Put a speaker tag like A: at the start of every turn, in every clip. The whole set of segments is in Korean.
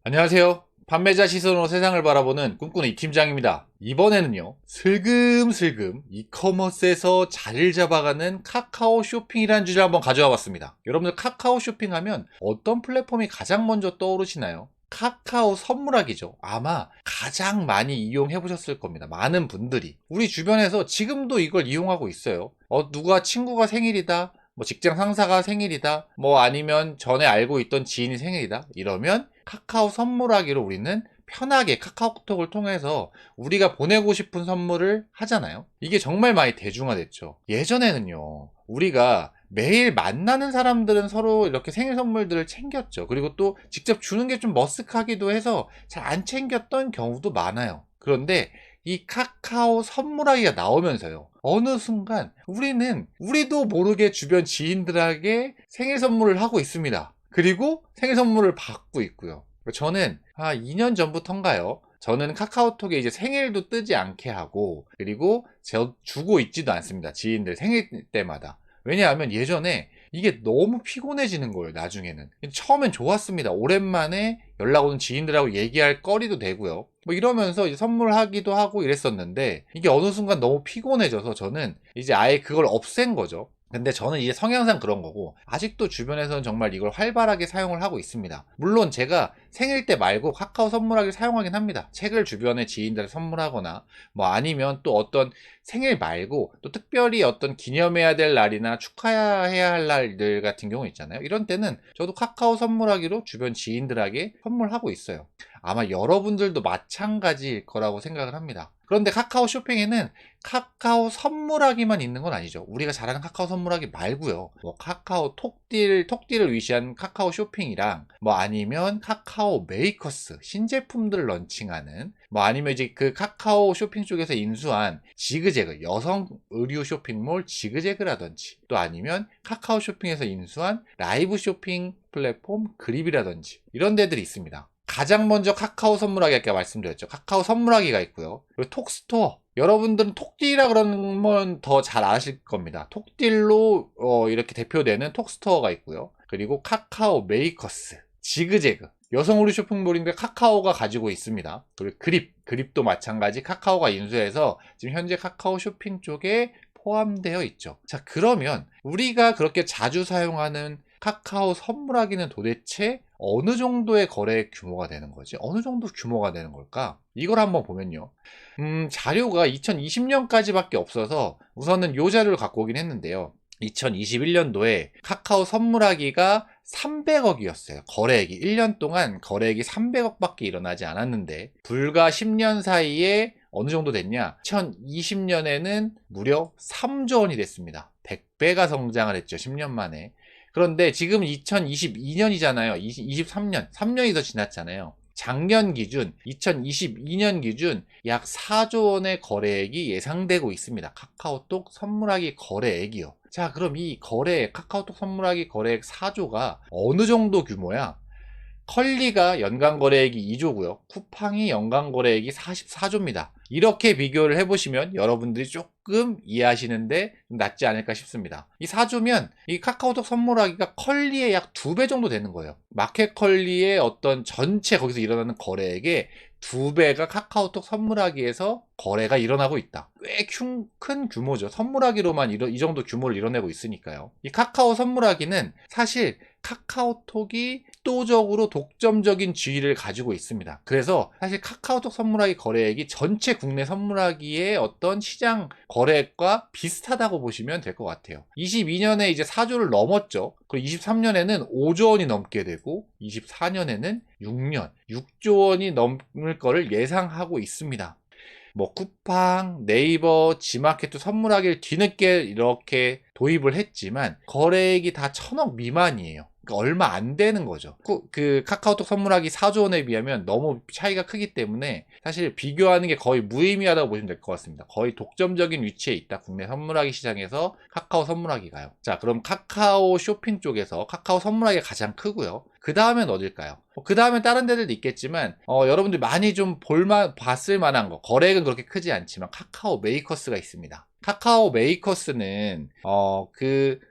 A: 안녕하세요. 판매자 시선으로 세상을 바라보는 꿈꾸는 이 팀장입니다. 이번에는요, 슬금슬금 이커머스에서 자리를 잡아가는 카카오 쇼핑이라는 주제를 한번 가져와 봤습니다. 여러분들 카카오 쇼핑하면 어떤 플랫폼이 가장 먼저 떠오르시나요? 카카오 선물하기죠. 아마 가장 많이 이용해 보셨을 겁니다. 많은 분들이. 우리 주변에서 지금도 이걸 이용하고 있어요. 누가 친구가 생일이다. 뭐 직장 상사가 생일이다. 뭐 아니면 전에 알고 있던 지인이 생일이다. 이러면 카카오 선물하기로 우리는 편하게 카카오톡을 통해서 우리가 보내고 싶은 선물을 하잖아요. 이게 정말 많이 대중화됐죠. 예전에는요, 우리가 매일 만나는 사람들은 서로 이렇게 생일 선물들을 챙겼죠. 그리고 또 직접 주는 게 좀 머쓱하기도 해서 잘 안 챙겼던 경우도 많아요. 그런데 이 카카오 선물하기가 나오면서요, 어느 순간 우리도 모르게 주변 지인들에게 생일 선물을 하고 있습니다. 그리고 생일 선물을 받고 있고요. 저는 2년 전부터인가요? 저는 카카오톡에 이제 생일도 뜨지 않게 하고, 그리고 주고 있지도 않습니다. 지인들 생일 때마다. 왜냐하면 예전에 이게 너무 피곤해지는 거예요, 나중에는. 처음엔 좋았습니다. 오랜만에 연락 오는 지인들하고 얘기할 거리도 되고요. 뭐 이러면서 이제 선물하기도 하고 이랬었는데, 이게 어느 순간 너무 피곤해져서 저는 이제 아예 그걸 없앤 거죠. 근데 저는 이제 성향상 그런 거고, 아직도 주변에서는 정말 이걸 활발하게 사용을 하고 있습니다. 물론 제가 생일 때 말고 카카오 선물하기를 사용하긴 합니다. 책을 주변에 지인들에 선물하거나, 뭐 아니면 또 어떤 생일 말고 또 특별히 어떤 기념해야 될 날이나 축하해야 할 날들 같은 경우 있잖아요. 이런 때는 저도 카카오 선물하기로 주변 지인들에게 선물하고 있어요. 아마 여러분들도 마찬가지일 거라고 생각을 합니다. 그런데 카카오 쇼핑에는 카카오 선물하기만 있는 건 아니죠. 우리가 잘 아는 카카오 선물하기 말고요. 뭐 카카오 톡딜을 위시한 카카오 쇼핑이랑, 뭐 아니면 카카오 메이커스 신제품들을 런칭하는, 뭐 아니면 이제 그 카카오 쇼핑 쪽에서 인수한 지그재그 여성 의류 쇼핑몰 지그재그라든지, 또 아니면 카카오 쇼핑에서 인수한 라이브 쇼핑 플랫폼 그립이라든지 이런 데들이 있습니다. 가장 먼저 카카오 선물하기 아까 말씀드렸죠. 카카오 선물하기가 있고요. 그리고 톡스토어. 여러분들은 톡딜이라 그러면 더 잘 아실 겁니다. 톡딜로 이렇게 대표되는 톡스토어가 있고요. 그리고 카카오 메이커스, 지그재그. 여성 의류 쇼핑몰인데 카카오가 가지고 있습니다. 그리고 그립도 마찬가지 카카오가 인수해서 지금 현재 카카오 쇼핑 쪽에 포함되어 있죠. 자, 그러면 우리가 그렇게 자주 사용하는 카카오 선물하기는 도대체 어느 정도의 거래 규모가 되는 거지? 어느 정도 규모가 되는 걸까? 이걸 한번 보면요. 자료가 2020년까지밖에 없어서 우선은 이 자료를 갖고 오긴 했는데요. 2021년도에 카카오 선물하기가 300억이었어요. 거래액이. 1년 동안 거래액이 300억밖에 일어나지 않았는데, 불과 10년 사이에 어느 정도 됐냐? 2020년에는 무려 3조 원이 됐습니다. 100배가 성장을 했죠. 10년 만에. 그런데 지금 2022년이잖아요. 23년, 3년이 더 지났잖아요. 작년 기준, 2022년 기준 약 4조 원의 거래액이 예상되고 있습니다. 카카오톡 선물하기 거래액이요. 자, 그럼 이 카카오톡 선물하기 거래액 4조가 어느 정도 규모야? 컬리가 연간 거래액이 2조고요. 쿠팡이 연간 거래액이 44조입니다. 이렇게 비교를 해보시면 여러분들이 조금 이해하시는데 낫지 않을까 싶습니다. 이 4조면 이 카카오톡 선물하기가 컬리의 약 2배 정도 되는 거예요. 마켓 컬리의 어떤 전체 거기서 일어나는 거래액의 2배가 카카오톡 선물하기에서 거래가 일어나고 있다. 꽤 큰 규모죠. 선물하기로만 이 정도 규모를 이뤄내고 있으니까요. 이 카카오 선물하기는 사실 카카오톡이 압도적으로 독점적인 지위를 가지고 있습니다. 그래서 사실 카카오톡 선물하기 거래액이 전체 국내 선물하기의 어떤 시장 거래액과 비슷하다고 보시면 될 것 같아요. 22년에 이제 4조를 넘었죠. 그리고 23년에는 5조 원이 넘게 되고, 24년에는 6조 원이 넘을 거를 예상하고 있습니다. 뭐 쿠팡, 네이버, 지마켓도 선물하기를 뒤늦게 이렇게 도입을 했지만 거래액이 다 1,000억 미만이에요. 그러니까 얼마 안 되는 거죠. 그 카카오톡 선물하기 4조 원에 비하면 너무 차이가 크기 때문에 사실 비교하는 게 거의 무의미하다고 보시면 될 것 같습니다. 거의 독점적인 위치에 있다. 국내 선물하기 시장에서 카카오 선물하기가요. 자, 그럼 카카오 쇼핑 쪽에서 카카오 선물하기가 가장 크고요. 그 다음엔 어딜까요? 그 다음엔 다른 데들도 있겠지만 여러분들 많이 좀 봤을 만한 거, 거래액은 그렇게 크지 않지만 카카오 메이커스가 있습니다. 카카오 메이커스는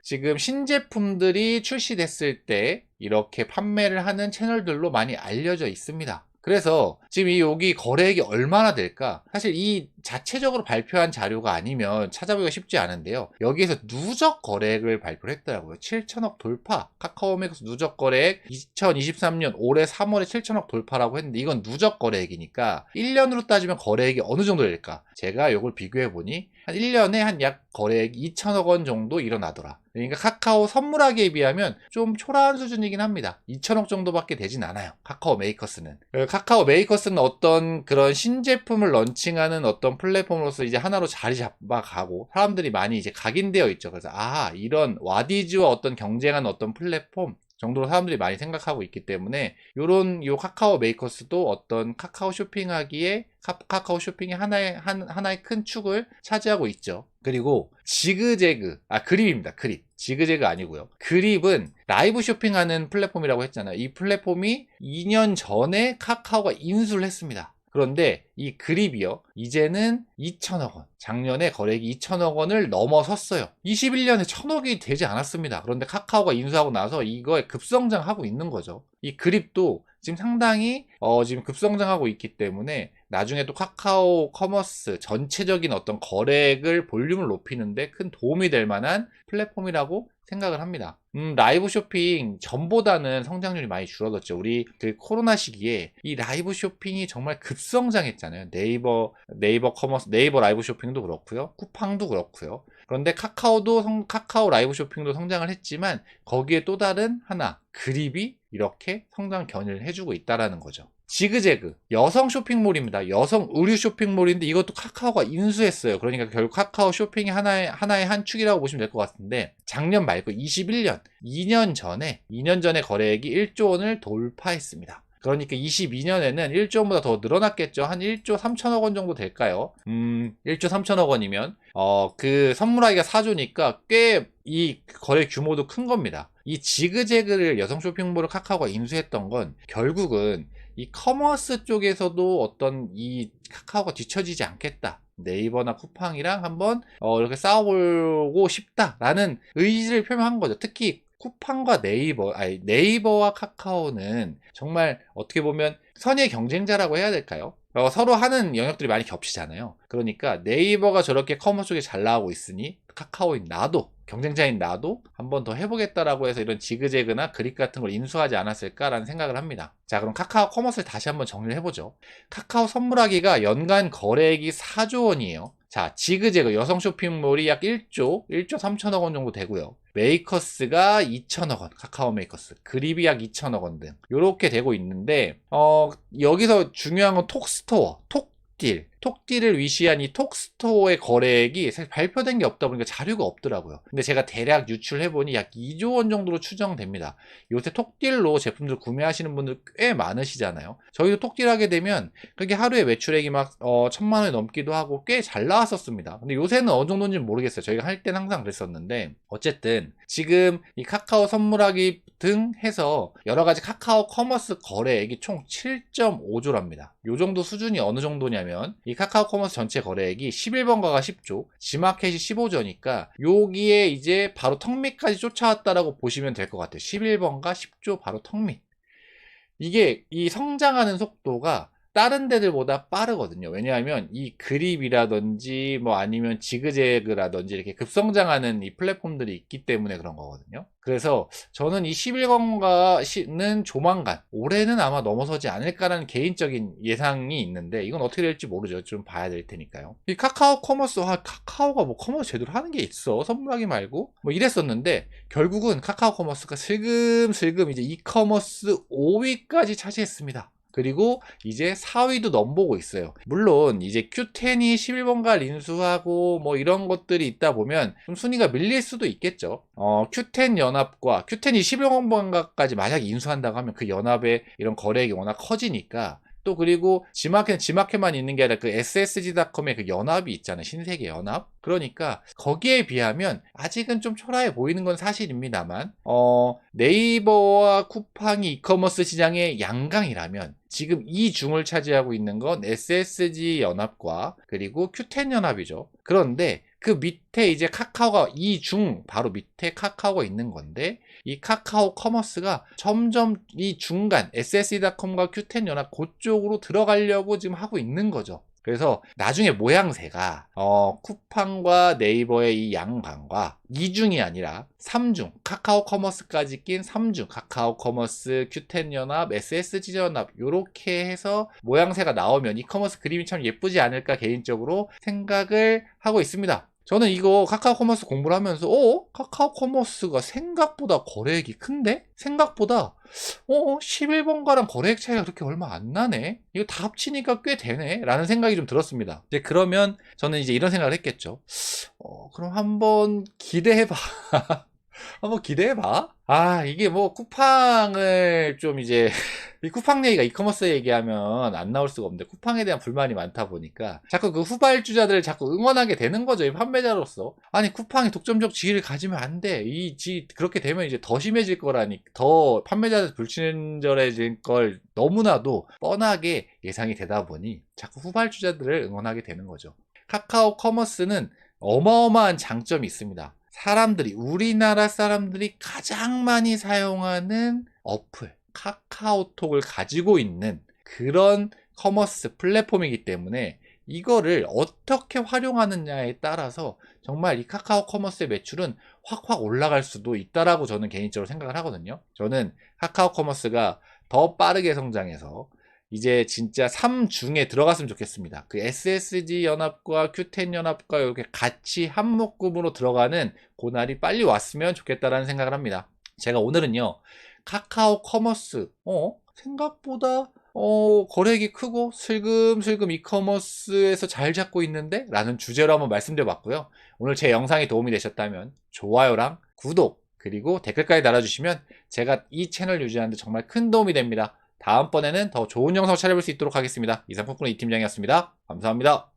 A: 지금 신제품들이 출시됐을 때 이렇게 판매를 하는 채널들로 많이 알려져 있습니다. 그래서 지금 여기 거래액이 얼마나 될까? 사실 이 자체적으로 발표한 자료가 아니면 찾아보기가 쉽지 않은데요. 여기에서 누적 거래액을 발표를 했더라고요. 7천억 돌파. 카카오메이커스 누적 거래액 2023년 올해 3월에 7천억 돌파라고 했는데 이건 누적 거래액이니까 1년으로 따지면 거래액이 어느 정도 될까? 제가 이걸 비교해 보니 한 1년에 한 약 거래액 2천억 원 정도 일어나더라. 그러니까 카카오 선물하기에 비하면 좀 초라한 수준이긴 합니다. 2천억 정도밖에 되진 않아요. 카카오 메이커스는. 카카오 메이커스는 어떤 그런 신제품을 런칭하는 어떤 플랫폼으로서 이제 하나로 자리 잡아가고 사람들이 많이 이제 각인되어 있죠. 그래서 이런 와디즈와 어떤 경쟁하는 어떤 플랫폼 정도로 사람들이 많이 생각하고 있기 때문에 요 카카오 메이커스도 어떤 카카오 쇼핑하기에 카카오 쇼핑의 하나의 큰 축을 차지하고 있죠. 그리고 지그재그, 그립입니다. 그립. 지그재그 아니고요. 그립은 라이브 쇼핑하는 플랫폼이라고 했잖아요. 이 플랫폼이 2년 전에 카카오가 인수를 했습니다. 그런데 이 그립이요, 이제는 2천억 원, 작년에 거래액이 2천억 원을 넘어섰어요. 21년에 1천억이 되지 않았습니다. 그런데 카카오가 인수하고 나서 이거에 급성장하고 있는 거죠. 이 그립도 지금 상당히 지금 급성장하고 있기 때문에 나중에 또 카카오 커머스 전체적인 어떤 거래액을 볼륨을 높이는데 큰 도움이 될 만한 플랫폼이라고 생각을 합니다. 라이브 쇼핑 전보다는 성장률이 많이 줄어들었죠. 우리 그 코로나 시기에 이 라이브 쇼핑이 정말 급성장했잖아요. 네이버 커머스, 네이버 라이브 쇼핑도 그렇고요. 쿠팡도 그렇고요. 그런데 카카오 라이브 쇼핑도 성장을 했지만 거기에 또 다른 하나, 그립이 이렇게 성장 견인을 해주고 있다라는 거죠. 지그재그, 여성 쇼핑몰입니다. 여성 의류 쇼핑몰인데 이것도 카카오가 인수했어요. 그러니까 결국 카카오 쇼핑이 하나의 한 축이라고 보시면 될 것 같은데 작년 말고 21년, 2년 전에 거래액이 1조 원을 돌파했습니다. 그러니까 22년에는 1조 원보다 더 늘어났겠죠. 한 1조 3천억 원 정도 될까요? 1조 3천억 원이면 그 선물하기가 4조니까 꽤 이 거래 규모도 큰 겁니다. 이 지그재그를 여성 쇼핑몰을 카카오가 인수했던 건 결국은 이 커머스 쪽에서도 어떤 이 카카오가 뒤처지지 않겠다. 네이버나 쿠팡이랑 한번 이렇게 싸워보고 싶다라는 의지를 표명한 거죠. 특히 쿠팡과 네이버와 카카오는 정말 어떻게 보면 선의 경쟁자라고 해야 될까요? 서로 하는 영역들이 많이 겹치잖아요. 그러니까 네이버가 저렇게 커머스 쪽에 잘 나오고 있으니 카카오인 나도, 경쟁자인 나도 한번 더 해보겠다라고 해서 이런 지그재그나 그립 같은 걸 인수하지 않았을까라는 생각을 합니다. 자, 그럼 카카오 커머스를 다시 한번 정리를 해보죠. 카카오 선물하기가 연간 거래액이 4조 원이에요. 자, 지그재그 여성 쇼핑몰이 약 1조 3천억 원 정도 되고요. 메이커스가 2천억 원, 카카오 메이커스, 그립이 약 2천억 원 등 이렇게 되고 있는데 여기서 중요한 건 톡스토어, 톡딜을 위시한 이 톡스토어의 거래액이 사실 발표된 게 없다 보니까 자료가 없더라고요. 근데 제가 대략 유출해보니 약 2조 원 정도로 추정됩니다. 요새 톡딜로 제품들 구매하시는 분들 꽤 많으시잖아요. 저희도 톡딜 하게 되면 그게 하루에 매출액이 막 1,000만 원이 넘기도 하고 꽤 잘 나왔었습니다. 근데 요새는 어느 정도인지 모르겠어요. 저희가 할 때는 항상 그랬었는데 어쨌든 지금 이 카카오 선물하기 등 해서 여러가지 카카오 커머스 거래액이 총 7.5조랍니다. 요 정도 수준이 어느 정도냐면 이 카카오 커머스 전체 거래액이 11번가가 10조, 지마켓이 15조니까 여기에 이제 바로 턱밑까지 쫓아왔다라고 보시면 될 것 같아요. 11번가 10조 바로 턱밑. 이게 이 성장하는 속도가 다른 데들보다 빠르거든요. 왜냐하면 이 그립이라든지 뭐 아니면 지그재그라든지 이렇게 급성장하는 이 플랫폼들이 있기 때문에 그런 거거든요. 그래서 저는 이 11건가는 조만간 올해는 아마 넘어서지 않을까라는 개인적인 예상이 있는데 이건 어떻게 될지 모르죠. 좀 봐야 될 테니까요. 이 카카오 커머스, 카카오가 뭐 커머스 제대로 하는 게 있어? 선물하기 말고 뭐 이랬었는데 결국은 카카오 커머스가 슬금슬금 이제 이커머스 5위까지 차지했습니다. 그리고 이제 4위도 넘보고 있어요. 물론 이제 Q10이 11번가를 인수하고 뭐 이런 것들이 있다 보면 좀 순위가 밀릴 수도 있겠죠. Q10 연합과 Q10이 11번가까지 만약 인수한다고 하면 그 연합의 이런 거래액이 워낙 커지니까 또 그리고 지마켓만 있는 게 아니라 그 SSG.com의 그 연합이 있잖아요. 신세계 연합. 그러니까 거기에 비하면 아직은 좀 초라해 보이는 건 사실입니다만 네이버와 쿠팡이 이커머스 시장의 양강이라면 지금 이 중을 차지하고 있는 건 SSG 연합과 그리고 Q10 연합이죠. 그런데 그 밑에 이제 카카오가 바로 밑에 카카오가 있는 건데, 이 카카오 커머스가 점점 이 중간 SSE.com과 Q10 연합 그쪽으로 들어가려고 지금 하고 있는 거죠. 그래서 나중에 모양새가 쿠팡과 네이버의 이 양방과 2중이 아니라 3중, 카카오 커머스까지 낀 3중, 카카오 커머스, Q10 연합, SSG 연합 요렇게 해서 모양새가 나오면 이커머스 그림이 참 예쁘지 않을까 개인적으로 생각을 하고 있습니다. 저는 이거 카카오 커머스 공부를 하면서 카카오 커머스가 생각보다 거래액이 큰데? 생각보다 11번가랑 거래액 차이가 그렇게 얼마 안 나네? 이거 다 합치니까 꽤 되네? 라는 생각이 좀 들었습니다. 이제 그러면 저는 이제 이런 생각을 했겠죠. 그럼 한번 기대해봐. 한번 기대해봐. 이게 뭐 쿠팡을 좀 이제 이 쿠팡 얘기가 이커머스 얘기하면 안 나올 수가 없는데, 쿠팡에 대한 불만이 많다 보니까 자꾸 그 후발주자들을 자꾸 응원하게 되는 거죠, 이 판매자로서. 아니, 쿠팡이 독점적 지위를 가지면 안 돼. 그렇게 되면 이제 더 심해질 거라니, 더 판매자들 불친절해질 걸 너무나도 뻔하게 예상이 되다 보니 자꾸 후발주자들을 응원하게 되는 거죠. 카카오 커머스는 어마어마한 장점이 있습니다. 우리나라 사람들이 가장 많이 사용하는 어플, 카카오톡을 가지고 있는 그런 커머스 플랫폼이기 때문에 이거를 어떻게 활용하느냐에 따라서 정말 이 카카오 커머스의 매출은 확확 올라갈 수도 있다라고 저는 개인적으로 생각을 하거든요. 저는 카카오 커머스가 더 빠르게 성장해서 이제 진짜 3중에 들어갔으면 좋겠습니다. 그 SSG 연합과 Q10 연합과 이렇게 같이 한 묶음으로 들어가는 그날이 빨리 왔으면 좋겠다라는 생각을 합니다. 제가 오늘은요, 카카오 커머스, 생각보다 거래액이 크고 슬금슬금 이커머스에서 잘 잡고 있는데? 라는 주제로 한번 말씀드려 봤고요. 오늘 제 영상이 도움이 되셨다면 좋아요랑 구독, 그리고 댓글까지 달아주시면 제가 이 채널 유지하는데 정말 큰 도움이 됩니다. 다음번에는 더 좋은 영상 찾아볼 수 있도록 하겠습니다. 이상 콩쿠르 이팀장이었습니다. 감사합니다.